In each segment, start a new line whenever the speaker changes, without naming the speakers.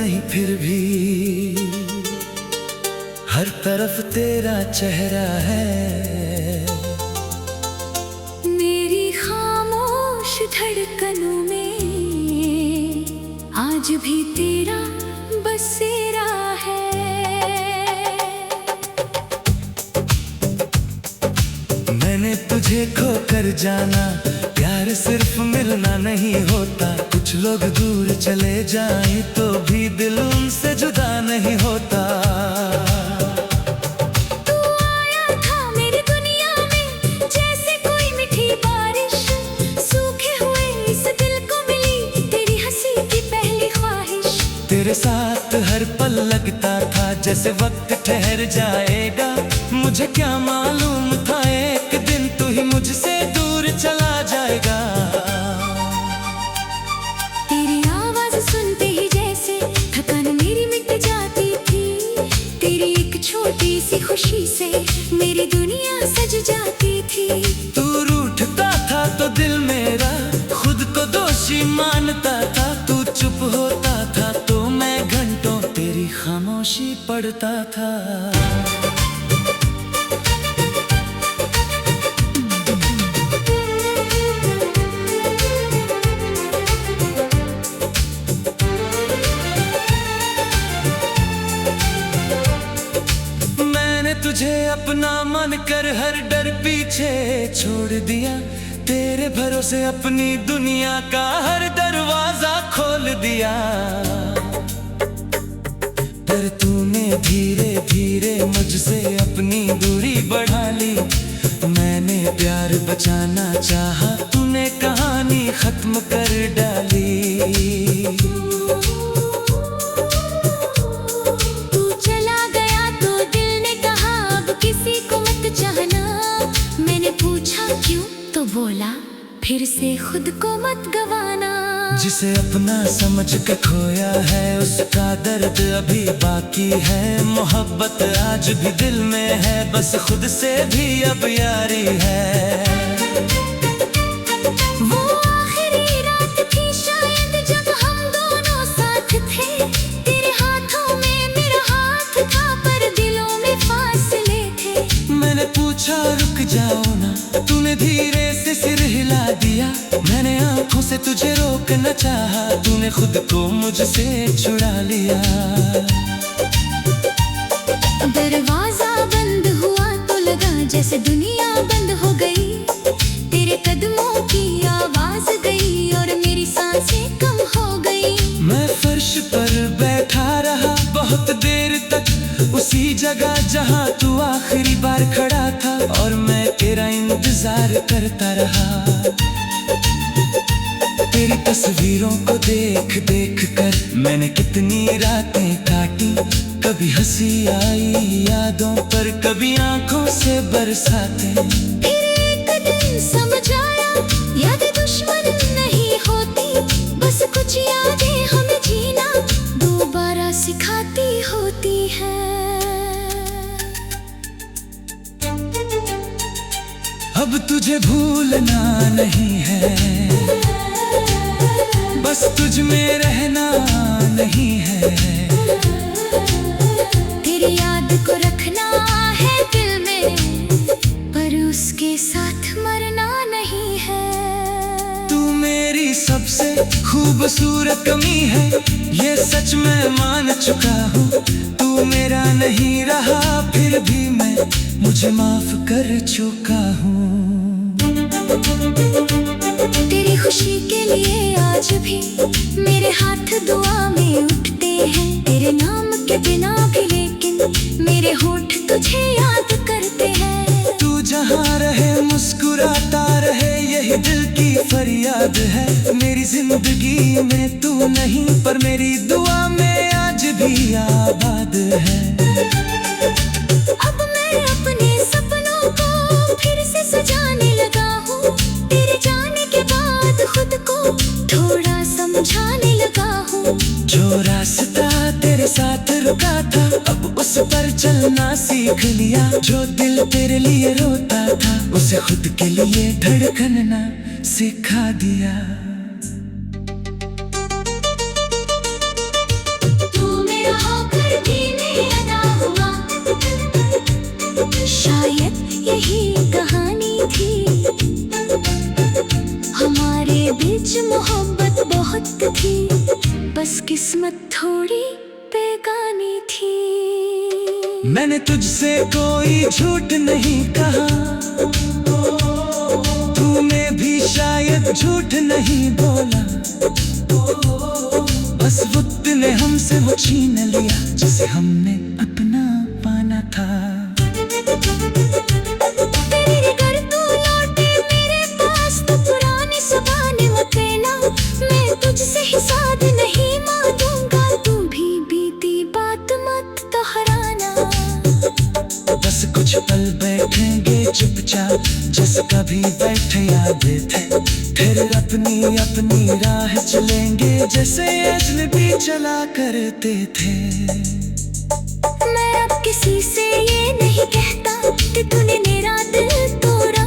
नहीं फिर भी हर तरफ तेरा चेहरा है।
मेरी खामोश धड़कनों में आज भी तेरा बसेरा है।
मैंने तुझे खोकर जाना, प्यार सिर्फ मिलना नहीं होता। कुछ लोग दूर चले जाएं तो भी दिल उनसे जुदा नहीं होता।
तू आया था मेरी दुनिया में जैसे कोई मीठी बारिश, सूखे हुए इस दिल को मिली तेरी हंसी की पहली ख्वाहिश।
तेरे साथ हर पल लगता था जैसे वक्त ठहर जाएगा। मुझे क्या मालूम था एक दिन तू ही मुझसे दूर चला जाएगा।
तेरी आवाज सुनते ही जैसे थकान मेरी मिट जाती थी। तेरी एक छोटी सी खुशी से मेरी दुनिया सज जाती थी।
तू रूठता था तो दिल मेरा खुद को दोषी मानता था। तू चुप होता था तो मैं घंटों तेरी खामोशी पढ़ता था। तुझे अपना मन कर हर डर पीछे छोड़ दिया। तेरे भरोसे अपनी दुनिया का हर दरवाजा खोल दिया। पर तूने धीरे धीरे मुझसे अपनी दूरी बढ़ा ली। मैंने प्यार बचाना चाहा, तूने कहानी खत्म कर डाली।
क्यों तो बोला फिर से खुद को मत गवाना।
जिसे अपना समझ के खोया है उसका दर्द अभी बाकी है। मोहब्बत आज भी दिल में है, बस खुद से भी अब यारी है।
वो आखिरी रात थी शायद जब हम दोनों साथ थे। तेरे हाथों में मेरा हाथ था पर दिलों में फासले थे।
मैंने पूछा रुक जाओ ना, तूने धीरे से सिर हिला दिया। मैंने आंखों से तुझे रोकना चाहा, तूने खुद को मुझसे छुड़ा लिया।
दरवाजा बंद हुआ तो लगा जैसे दुनिया बंद हो गई। तेरे कदमों की आवाज गई और मेरी सांसें कम हो गई।
मैं फर्श पर बैठा रहा बहुत देर तक, उसी जगह जहां तू आखिरी बार खड़ा था। और मैं तेरा इंतजार करता रहा। तेरी तस्वीरों को देख देख कर मैंने कितनी रातें काटी। कभी हंसी आई यादों पर, कभी आंखों से बरसाते।
फिर एक दिन समझ आया यादें दुश्मन नहीं होती, बस कुछ यादें हमें जीना दोबारा सिखाती होती है।
अब तुझे भूलना नहीं है, बस तुझ में रहना नहीं है।
तेरी याद को रखना है दिल में, पर उसके साथ मरना नहीं है।
तू मेरी सबसे खूबसूरत कमी है, ये सच मैं मान चुका हूँ। तू मेरा नहीं रहा फिर भी मैं मुझे माफ कर चुका हूँ।
तेरी खुशी के लिए आज भी मेरे हाथ दुआ में उठते हैं। तेरे नाम के बिना भी लेकिन मेरे होठ तुझे याद करते हैं।
तू जहाँ रहे मुस्कुराता रहे, यही दिल की फरियाद है। मेरी जिंदगी में तू नहीं पर मेरी दुआ में आज भी आबाद है।
अब मैं अपने सपनों को फिर से सजाने लगा हूँ। तेरे जाने के बाद खुद को थोड़ा समझाने लगा हूँ।
जो रास्ता तेरे साथ रुका था अब उस पर चलना सीख लिया। जो दिल तेरे लिए रोता था उसे खुद के लिए धड़कना सिखा दिया।
शायद यही कहानी थी। हमारे बीच मोहब्बत बहुत थी, बस किस्मत थोड़ी बेगानी थी।
मैंने तुझसे कोई झूठ नहीं कहा, तूने भी शायद झूठ नहीं बोला। बस वक्त ने हमसे वो छीन लिया जिसे हमने अपना पाना था।
तेरे घर तू लौटे मेरे पास तो पुरानी ज़बानें मत कहना, मैं तुझसे ही साथ नहीं मांगूंगा, तू भी बीती बात मत दोहराना।
बस कुछ पल बैठेंगे चुपचाप जैसे कभी बैठे यादें थे, फिर अपनी अपनी राह चलेंगे जैसे अजनबी चला करते थे।
मैं अब किसी से ये नहीं कहता कि तूने मेरा दिल तोड़ा,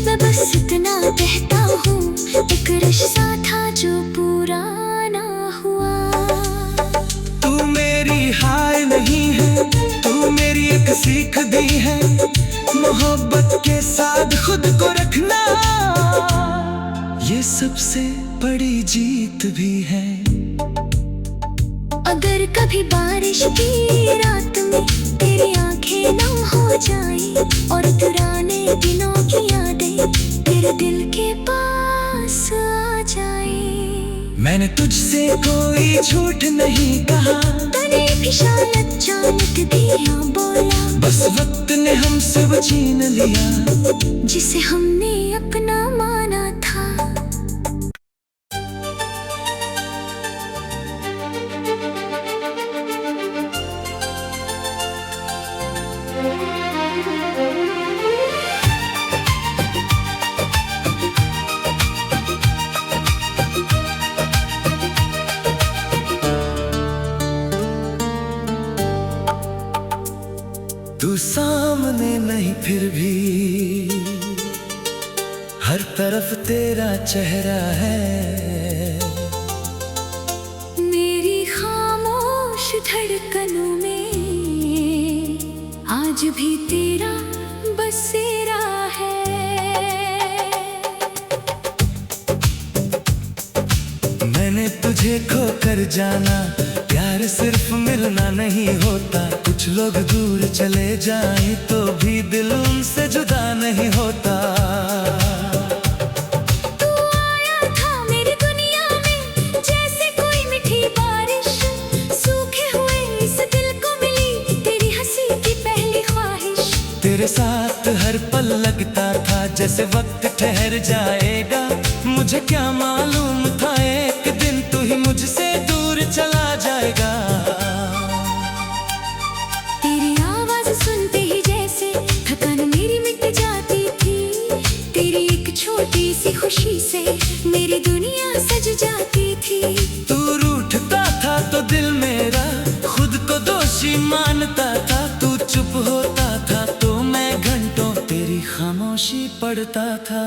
मैं बस इतना कहता हूँ एक रिश्ता था जो पूरा ना हुआ।
तू मेरी हार नहीं है, तू मेरी एक सीख दी है, मोहब्बत के साथ खुद को रखना ये सबसे बड़ी जीत भी है।
अगर कभी बारिश की रात में तेरी आंखें नम हो जाए और पुराने दिनों की यादें तेरे दिल के पास आ जाए,
मैंने तुझसे कोई झूठ नहीं कहा,
तूने भी शायद जानत दिया बोला,
बस वक्त ने हमसे वो छीन लिया
जिसे हमने अपना माना था।
तू सामने नहीं फिर भी हर तरफ तेरा चेहरा है।
मेरी खामोश धड़कनों में आज भी तेरा बसेरा है।
मैंने तुझे खोकर जाना, प्यार सिर्फ मिलना नहीं होता, कुछ लोग दूर चले जाएं तो भी दिल उनसे जुदा नहीं होता।
तू आया था मेरी दुनिया में जैसे कोई मीठी बारिश, सूखे हुए इस दिल को मिली तेरी हंसी की पहली ख्वाहिश।
तेरे साथ हर पल लगता था जैसे वक्त ठहर जाएगा, मुझे क्या मालूम था एक दिन तू ही मुझसे दूर चला जाएगा।
तेरी आवाज सुनते ही जैसे थकान मेरी मिट जाती थी, तेरी एक छोटी सी खुशी से मेरी दुनिया सज जाती थी।
तू रूठता था तो दिल मेरा खुद को दोषी मानता था, तू चुप होता था तो मैं घंटों तेरी खामोशी पढ़ता था।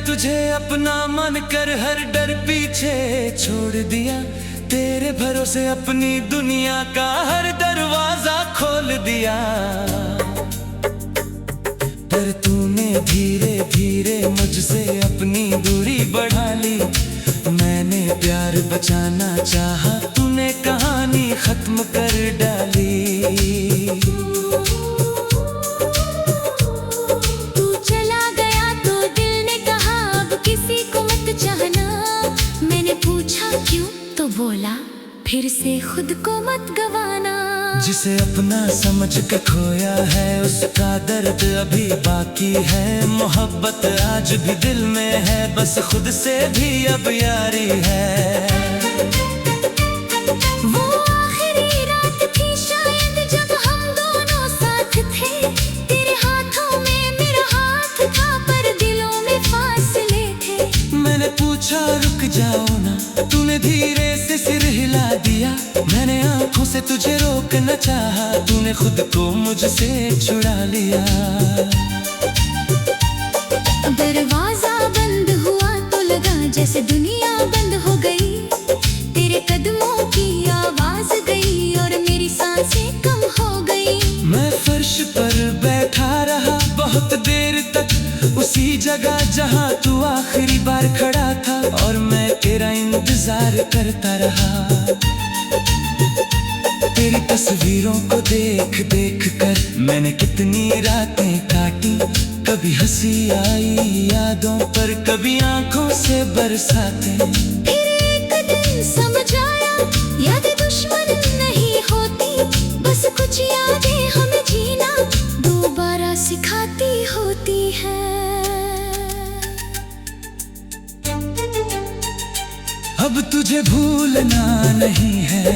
तुझे अपना मन कर हर डर पीछे छोड़ दिया, तेरे भरोसे अपनी दुनिया का हर दरवाजा खोल दिया। पर तूने धीरे धीरे मुझसे अपनी दूरी बढ़ा ली, मैंने प्यार बचाना चाहा, तूने कहानी खत्म कर डाली।
क्यों तो बोला फिर से खुद को मत गवाना।
जिसे अपना समझ के खोया है उसका दर्द अभी बाकी है, मोहब्बत आज भी दिल में है, बस खुद से भी अब यारी है।
वो आखिरी रात थी शायद जब हम दोनों साथ थे, तेरे हाथों में मेरा हाथ था पर दिलों में फासले थे।
मैंने पूछा रुक जाओ ना। तूने धीरे से सिर हिला दिया, मैंने आंखों से तुझे रोकना चाहा, तूने खुद को मुझसे छुड़ा लिया।
दरवाजा बंद हुआ तो लगा जैसे दुनिया बंद हो गई, तेरे कदमों की आवाज गई और मेरी सांसें कम हो गई।
मैं फर्श पर बैठा रहा बहुत देर तक, उसी जगह जहां तू आखिरी बार खड़ा था, और मैं तेरा इंतजार करता रहा। तेरी तस्वीरों को देख देख कर मैंने कितनी रातें काटी, कभी हंसी आई यादों पर, कभी आंखों से बरसाते।
फिर एक दिन समझ आया यादें दुश्मन नहीं होती, बस कुछ यादें हमें जीना दोबारा सिखाती होती है।
अब तुझे भूलना नहीं है,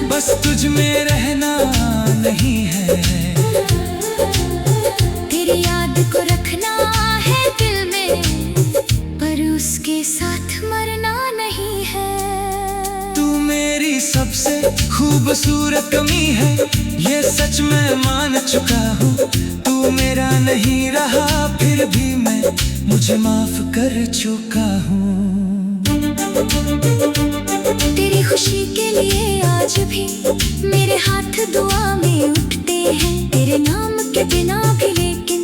बस तुझ में रहना नहीं है।
तेरी याद को रखना है दिल में, पर उसके साथ मरना नहीं है।
तू मेरी सबसे खूबसूरत कमी है, ये सच मैं मान चुका हूँ। तू मेरा नहीं रहा फिर भी मैं मुझे माफ कर चुका हूँ।
तेरी खुशी के लिए आज भी मेरे हाथ दुआ में उठते हैं, तेरे नाम के बिना भी लेकिन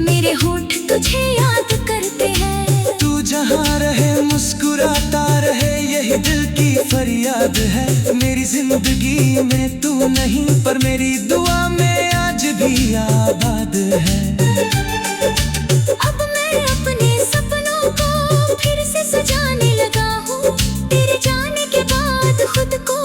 मेरे होठ तुझे याद करते हैं।
तू जहाँ रहे मुस्कुराता रहे, यही दिल की फरियाद है। मेरी जिंदगी में तू नहीं, पर मेरी दुआ में आज भी आबाद है।
अब मैं अपने सपनों को फिर से सजाने लगा हूँ, तेरे जाने के बाद खुद को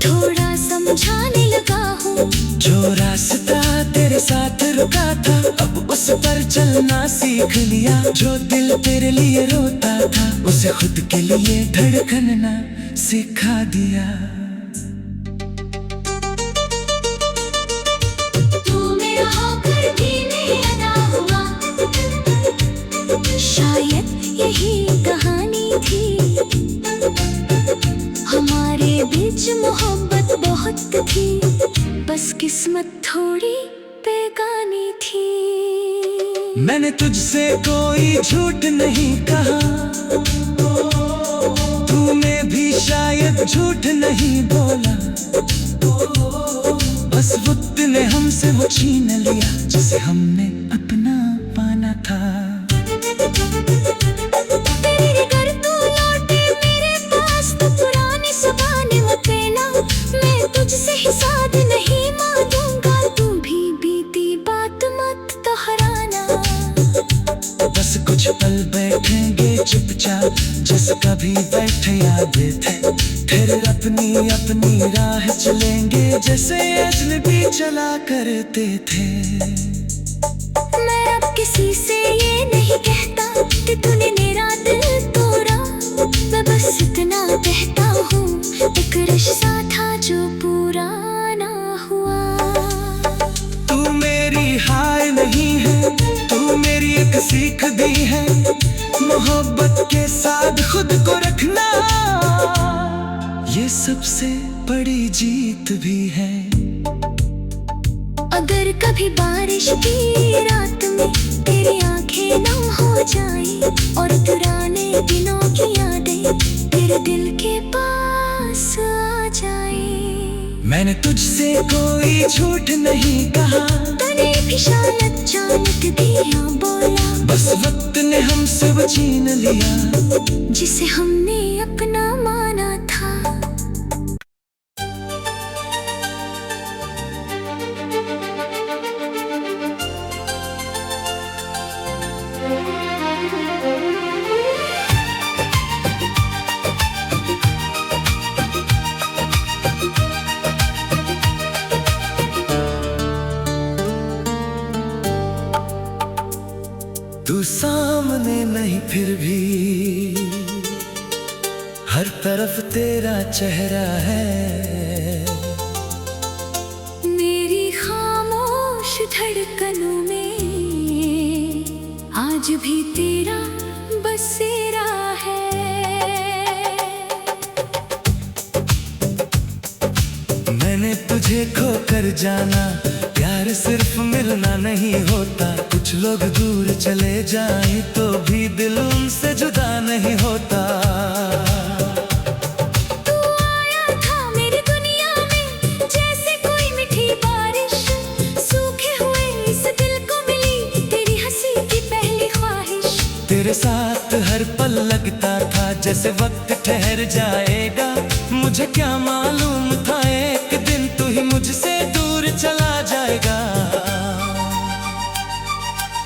थोड़ा समझाने लगा हूँ।
जो रास्ता तेरे साथ रुका था, अब उस पर चलना सीख लिया। जो दिल तेरे लिए रोता था, उसे खुद के लिए धड़कना सिखा दिया।
तू मेरा होकर भी नहीं अदा हुआ, शायद यही कहानी थी। हमारे बीच मोहब्बत बहुत थी, बस किस्मत थोड़ी बेगानी थी।
मैंने तुझसे कोई झूठ नहीं कहा, तूने भी शायद झूठ नहीं बोला। बस वक्त ने हमसे वो छीन लिया, जिसे हमने अपना पाना था।
तेरे घर तू लौटे मेरे पास, तो पुरानी ज़बानें मत कहना, मैं तुझसे ही साथ नहीं मांगूंगा। तू भी बीती बात मत दोहराना।
बस कुछ पल बैठेंगे चुपचाप, जैसे कभी बैठे यादें थे, फिर अपनी अपनी राह चलेंगे, जैसे अजनबी चला करते थे।
मैं अब किसी से ये नहीं कहता कि तूने मेरा दिल तोड़ा, मैं बस इतना कहता हूँ एक रिश्ता था जो पूरा ना हुआ।
तू मेरी हार नहीं है, तू मेरी एक सीख भी है, मोहब्बत के साथ खुद को रखना, ये सबसे बड़ी जीत भी है।
अगर कभी बारिश की रात में तेरी आंखें नम हो जाए और पुराने दिनों की यादें तेरे दिल के पास आ जाए,
मैंने तुझसे कोई झूठ नहीं कहा,
तूने भी शायद जानत भी हाँ बोला।
बस वक्त ने हमसे वो छीन लिया,
जिसे हमने अपना माना था।
तू सामने नहीं फिर भी हर तरफ तेरा चेहरा है।
मेरी खामोश धड़कनों में आज भी तेरा बसेरा
कर जाना। प्यार सिर्फ मिलना नहीं होता, कुछ लोग दूर चले जाएं तो भी दिल उनसे जुदा नहीं होता।
तू आया था मेरी दुनिया में जैसे कोई मीठी बारिश, सूखे हुए इस दिल को मिली तेरी हंसी की पहली ख्वाहिश।
तेरे साथ हर पल लगता था जैसे वक्त ठहर जाएगा, मुझे क्या मालूम था एक दिन तू ही मुझसे दूर चला जाएगा।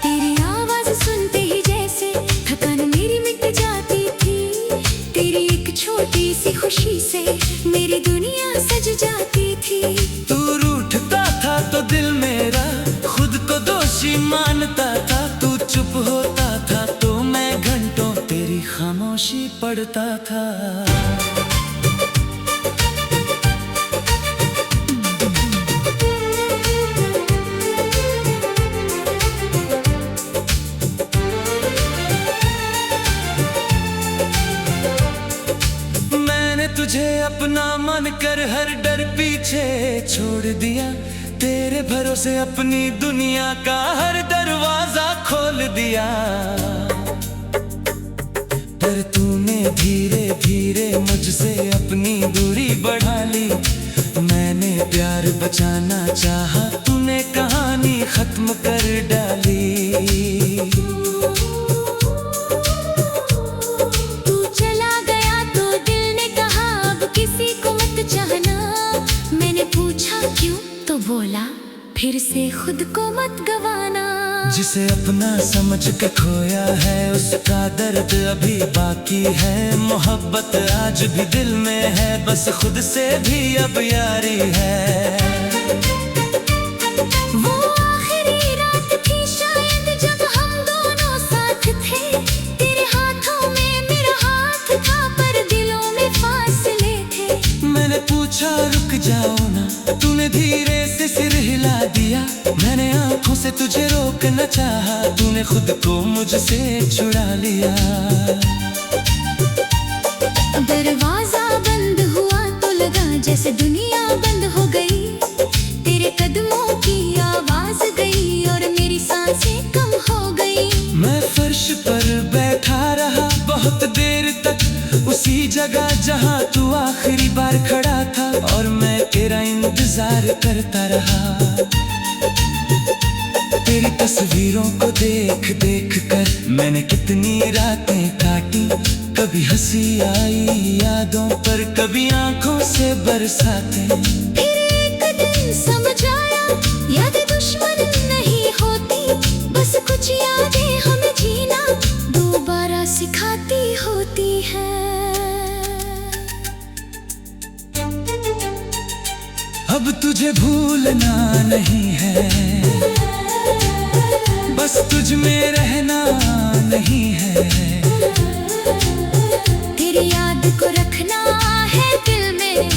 तेरी आवाज सुनते ही जैसे थकान मेरी मिट जाती थी, तेरी एक छोटी सी खुशी से मेरी दुनिया सज जाती थी।
तू रूठता था तो दिल मेरा खुद को दोषी मानता था, तू चुप होता था तो मैं घंटों तेरी खामोशी पढ़ता था। तुझे अपना मन कर हर डर पीछे छोड़ दिया, तेरे भरोसे अपनी दुनिया का हर दरवाजा खोल दिया। पर तूने धीरे धीरे मुझसे अपनी दूरी बढ़ा ली, मैंने प्यार बचाना चाहा, तूने कहानी खत्म कर डाली। क्यों तो बोला फिर से खुद को मत गवाना। जिसे अपना समझ के खोया है उसका दर्द अभी बाकी है, मोहब्बत आज भी दिल में है, बस खुद से भी अब यारी है।
वो आखिरी रात थी शायद जब हम दोनों साथ थे, तेरे हाथों में मेरा हाथ था पर दिलों में फासले थे।
मैंने पूछा रुक जाओ ना, तूने धीरे से सिर हिला दिया, मैंने आंखों से तुझे रोकना चाहा, तूने खुद को मुझसे छुड़ा लिया।
दरवाजा बंद हुआ तो लगा जैसे दुनिया बंद हो गई, तेरे कदमों की आवाज गई और मेरी सांसें कम हो गई।
मैं फर्श पर बैठा रहा बहुत देर तक, उसी जगह जहां तू आखिरी बार खड़ा था, और मैं तेरा इंतजार करता रहा। तेरी तस्वीरों को देख देख कर मैंने कितनी रातें काटी, कभी हंसी आई यादों पर, कभी आंखों से बरसाते।
फिर एक दिन समझ आया यादें दुश्मन नहीं होती, बस कुछ यादें हमें जीना दोबारा सिखाती होती है।
अब तुझे भूलना नहीं है, बस तुझ में रहना नहीं है,
तेरी याद को रखना है दिल में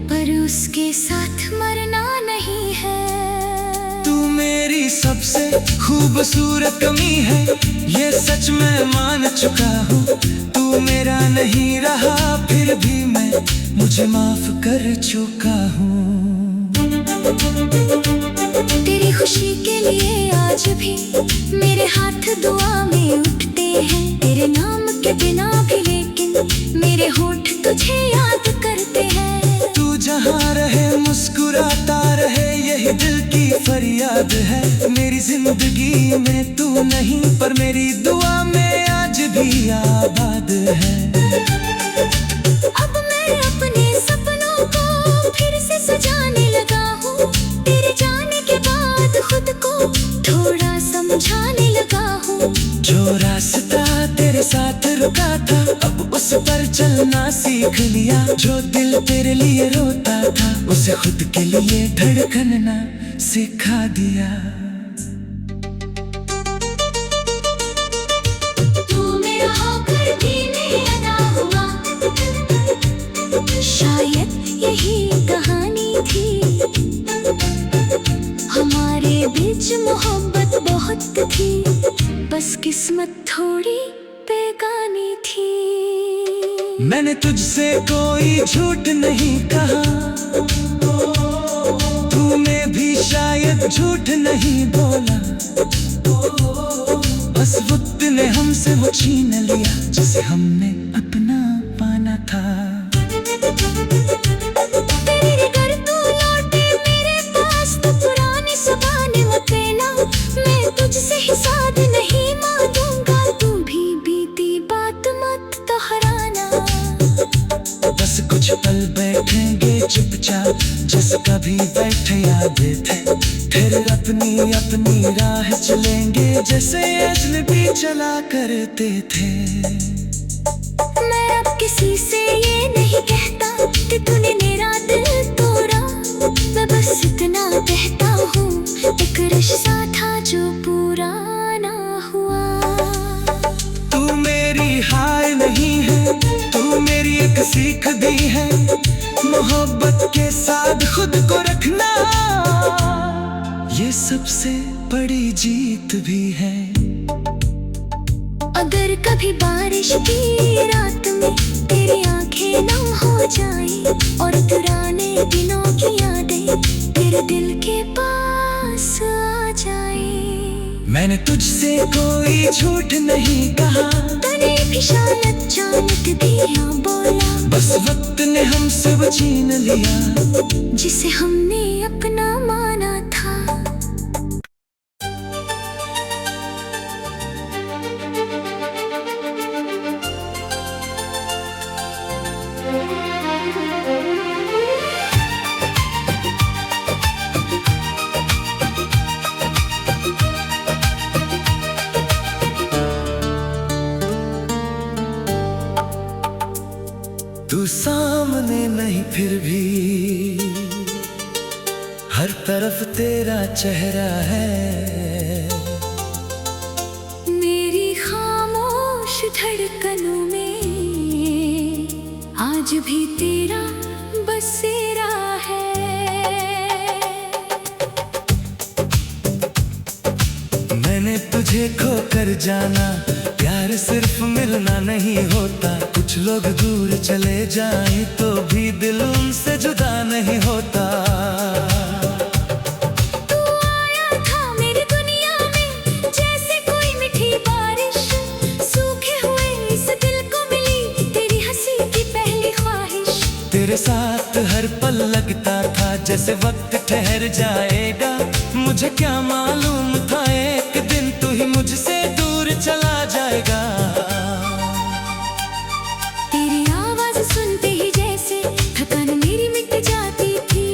पर उसके साथ मरना नहीं है।
तू मेरी सबसे खूबसूरत कमी है, ये सच मैं मान चुका हूँ, तू मेरा नहीं रहा फिर भी मैं मुझे माफ कर चुका हूँ।
तेरी खुशी के लिए आज भी मेरे हाथ दुआ में उठते हैं, तेरे नाम के बिना भी लेकिन मेरे होठ तुझे याद करते हैं।
तू जहाँ रहे मुस्कुराता रहे यही दिल की फरियाद है, मेरी जिंदगी में तू नहीं पर मेरी दुआ में आज भी आबाद है।
अब मैं अपने सपनों को फिर से सजाने लगा हूँ, तेरे जाने के बाद खुद को थोड़ा समझाने लगा हूँ।
जो रास्ता तेरे साथ रुका था अब उस पर चलना सीख लिया, जो दिल तेरे लिए रोता था उसे खुद के लिए धड़कना सिखा दिया।
तू मेरा होकर भी नहीं अदा हुआ, शायद यही कहानी थी, हमारे बीच मोहब्बत बहुत थी, बस किस्मत थोड़ी बेगानी थी।
मैंने तुझसे कोई झूठ नहीं कहा, तूने भी शायद झूठ नहीं बोला, बस वक्त ने हमसे वो छीन लिया जिसे हमने अपना पाना था।
तेरे घर तू लौटे मेरे पास तो पुरानी ज़बानें वो कहना, मैं तुझसे ही साथ नहीं मांगूंगा, तू भी बीती बात मत दोहराना।
बस कुछ पल बैठेंगे चुपचाप जैसे कभी बैठे यादें थे, फिर अपनी अपनी राह चलेंगे जैसे अजनबी चला करते थे।
मैं अब किसी से ये नहीं कहता कि तूने मेरा दिल तोड़ा, मैं बस इतना कहता हूँ एक रिश्ता था जो पूरा ना हुआ।
तू मेरी हाय नहीं है, तू मेरी एक सीख भी है, मोहब्बत के साथ खुद को रखना ये सबसे बड़ी जीत भी है।
अगर कभी बारिश की रात में तेरी आंखें नम हो जाए और पुराने दिनों की यादें तेरे दिल के पास आ जाए,
मैंने तुझसे कोई झूठ नहीं कहा,
तूने भी शायद जानत दिया बोला,
बस वक्त ने हमसे वो छीन लिया
जिसे हमने अपना माना था।
तू सामने नहीं फिर भी हर तरफ तेरा चेहरा है,
मेरी खामोश धड़कनों में आज भी तेरा बसेरा है।
मैंने तुझे खोकर जाना, प्यार सिर्फ मिलना नहीं होता, कुछ लोग दूर चले जाएं तो भी दिल उनसे जुदा नहीं होता।
तू आया था मेरी दुनिया में जैसे कोई मीठी बारिश, सूखे हुए इस दिल को मिली तेरी हंसी की पहली ख्वाहिश।
तेरे साथ हर पल लगता था जैसे वक्त ठहर जाएगा, मुझे क्या मालूम था एक दिन तू ही मुझसे दूर चला जाएगा।
तेरी आवाज सुनते ही जैसे थकान मेरी मिट जाती थी,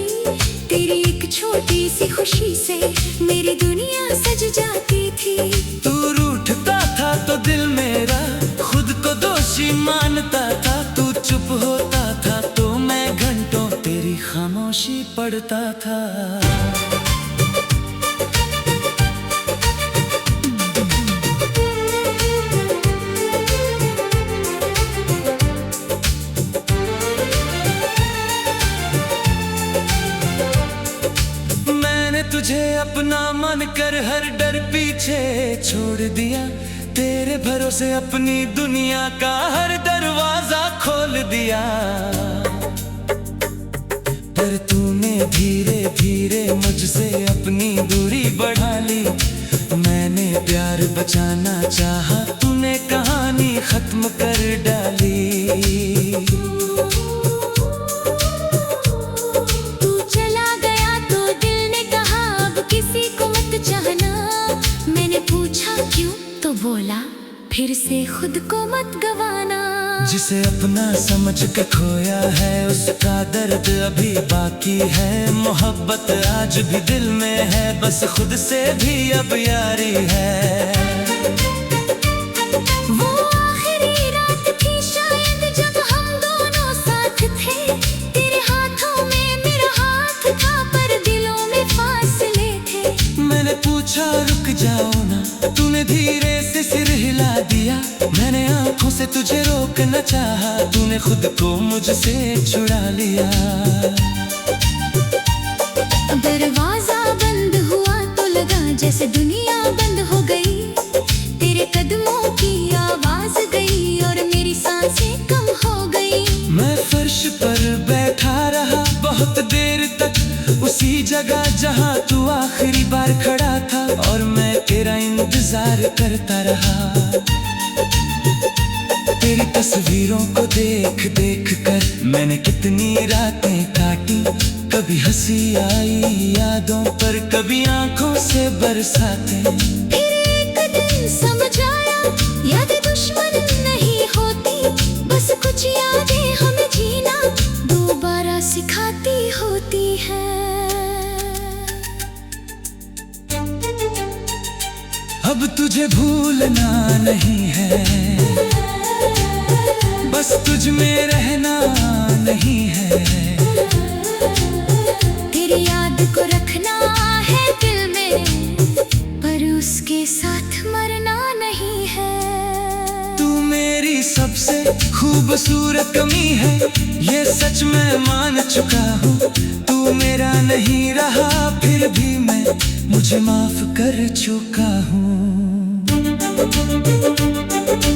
तेरी एक छोटी सी खुशी से मेरी दुनिया सज जाती थी।
तू रूठता था तो दिल मेरा खुद को दोषी मानता था, तू चुप होता था तो मैं घंटों तेरी खामोशी पढ़ता था। तुझे अपना मन कर हर डर पीछे छोड़ दिया, तेरे भरोसे अपनी दुनिया का हर दरवाजा खोल दिया। पर तूने धीरे धीरे मुझसे अपनी दूरी बढ़ा ली, मैंने प्यार बचाना चाहा, तूने कहानी खत्म कर डाली।
क्यों तो बोला फिर से खुद को मत गवाना,
जिसे अपना समझ के खोया है उसका दर्द अभी बाकी है, मोहब्बत आज भी दिल में है, बस खुद से भी अब यारी है।
वो आखिरी रात थी शायद जब हम दोनों साथ थे, तेरे हाथों में मेरा हाथ था पर दिलों में फासले थे।
मैंने पूछा रुक जाओ ना, तूने धीरे से सिर हिला दिया, मैंने आंखों से तुझे रोकना चाहा, तूने खुद को मुझसे छुड़ा लिया।
दरवाजा बंद हुआ तो लगा जैसे दुनिया बंद हो गई, तेरे कदमों की आवाज गई और मेरी सांसें कम हो गई।
मैं फर्श पर बैठा रहा बहुत देर तक उसी जगह जहां तू आखिरी बार खड़ा था और मैं तेरा इंतजार करता रहा। तेरी तस्वीरों को देख देख कर मैंने कितनी रातें काटी। कभी हंसी आई यादों पर, कभी आंखों से बरसाते।
फिर एक दिन समझ आया यादें दुश्मन नहीं होती, बस कुछ यादें हमें जीना दोबारा सिखाती होती है।
अब तुझे भूलना नहीं है, बस तुझ में रहना नहीं है।
तेरी याद को रखना है दिल में, पर उसके साथ मरना नहीं है।
तू मेरी सबसे खूबसूरत कमी है, ये सच मैं मान चुका हूँ। तू मेरा नहीं रहा फिर भी मैं मुझे माफ कर चुका हूँ।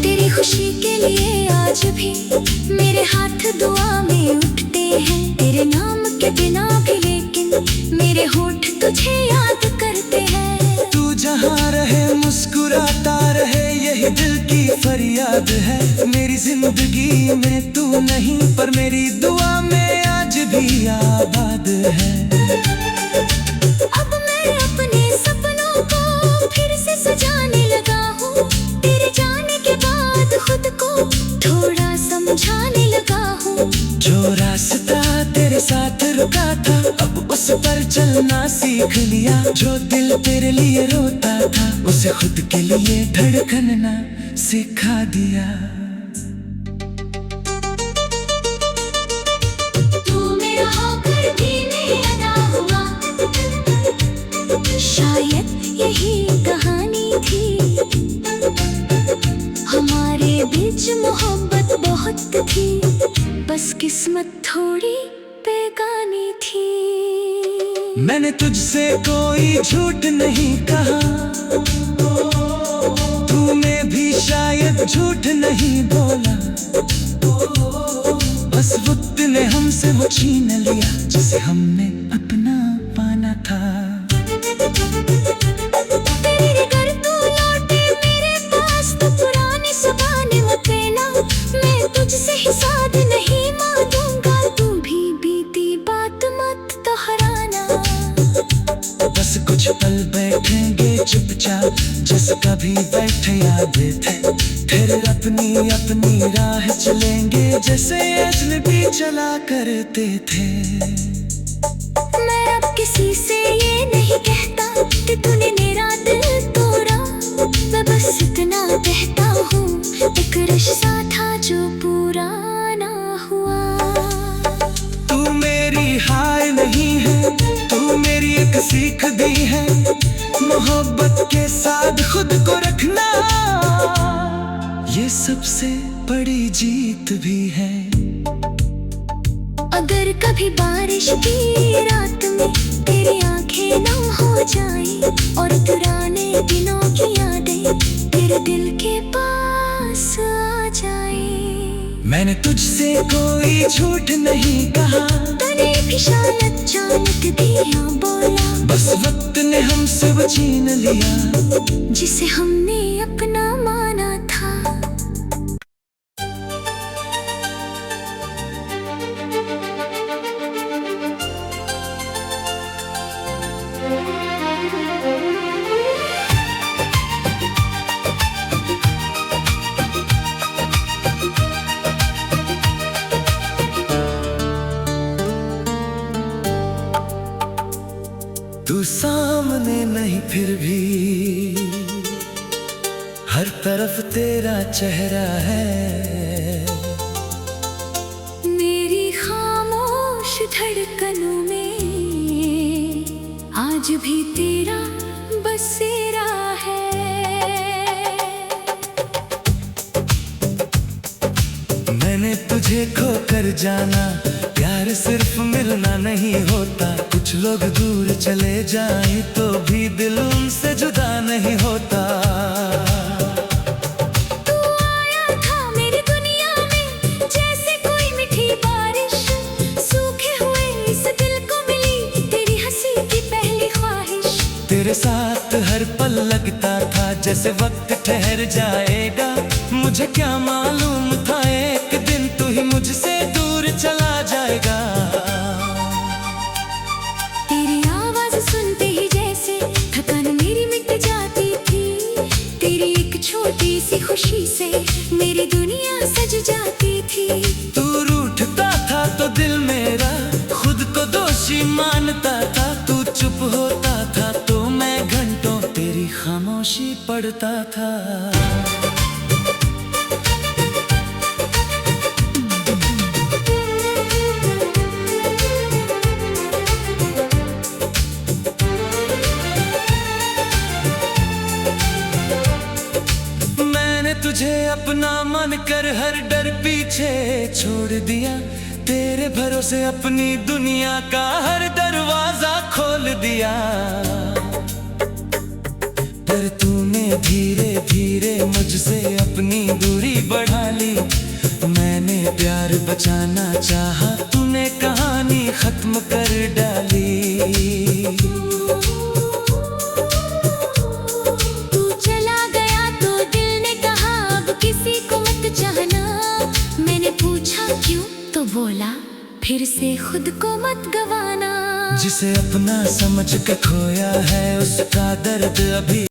तेरी खुशी के लिए आज भी मेरे हाथ दुआ में उठते हैं। तेरे नाम के बिना भी लेकिन मेरे होठ तुझे याद करते हैं।
तू जहाँ रहे मुस्कुराता रहे, यही दिल की फरियाद है। मेरी जिंदगी में तू नहीं, पर मेरी दुआ में आज भी आबाद है।
अब मैं अपने सपनों को फिर से सजाने लगा हूँ। तेरे जाने के बाद खुद को थोड़ा समझाने लगा हूँ।
जो रास्ता तेरे साथ रुका था, अब उस पर चलना सीख लिया। जो दिल तेरे लिए रोता था, उसे खुद के लिए धड़कना सिखा दिया।
तू मेरा होकर भी नहीं अदा हुआ, शायद यही कहानी थी। हमारे बीच मोहब्बत बहुत थी, बस किस्मत थोड़ी बेगानी थी।
मैंने तुझसे कोई झूठ नहीं कहा, तूने भी शायद झूठ नहीं बोला। बस वक्त ने हमसे वो छीन लिया, जिसे हमने अपना पाना था।
तेरे घर तू लौटे मेरे पास, तो पुरानी ज़ुबानें मत लेना। मैं तुझसे हिसाब नहीं मांगूंगा, तू भी बीती बात मत दोहराना।
बस कुछ पल बैठेंगे चुपचाप, जैसे कभी बैठे यादें थे। फिर अपनी अपनी राह चलेंगे, जैसे अजनबी चला करते थे।
मैं अब किसी से ये नहीं कहता कि तूने मेरा दिल तोड़ा। मैं बस इतना कहता हूँ, एक रिश्ता था जो पूरा ना हुआ।
तू मेरी हाय नहीं है, तू मेरी एक सीख दी है। मोहब्बत के साथ खुद को रखना, ये सबसे बड़ी जीत भी है।
अगर कभी बारिश की रात में तेरी आंखें नम हो जाए और पुराने दिनों की यादें तेरे दिल के पास आ जाए।
मैंने तुझसे कोई झूठ नहीं कहा,
तूने भी शायद जान के दिया बोला।
बस वक्त ने हमसे वो छीन लिया,
जिसे हमने अपना माना था।
तू सामने नहीं फिर भी हर तरफ तेरा चेहरा है।
मेरी खामोश धड़कनों में आज भी तेरा बसेरा है।
मैंने तुझे खोकर जाना, प्यार सिर्फ मिलना नहीं होता। कुछ लोग दूर चले जाएं तो भी दिल उनसे जुदा नहीं होता।
तू आया था मेरी दुनिया में जैसे कोई मीठी बारिश, सूखे हुए इस दिल को मिली तेरी हंसी की पहली
हर पल लगता था जैसे वक्त ठहर जाएगा। मुझे क्या मालूम था एक दिन तू ही मुझसे दूर चला जाएगा।
तेरी आवाज सुनते ही जैसे थकान मेरी मिट जाती थी। तेरी एक छोटी सी खुशी से मेरी दुनिया सज जाती थी।
तू रूठता था तो दिल मेरा खुद को दोषी मानता था। तू चुप होता था तो मैं घंटों तेरी खामोशी पढ़ता था। मैंने तुझे अपना मन कर हर डर पीछे छोड़ दिया। तेरे भरोसे अपनी दुनिया का हर दरवाजा खोल दिया। पर तूने धीरे धीरे मुझसे अपनी दूरी बढ़ा ली। मैंने प्यार बचाना चाहा, तूने कहानी खत्म कर डाली।
तू चला गया तो दिल ने कहा अब किसी को मत चाहना। मैंने पूछा क्यों तो बोला फिर से खुद को मत गवाना।
जिसे अपना समझ के खोया है उसका दर्द अभी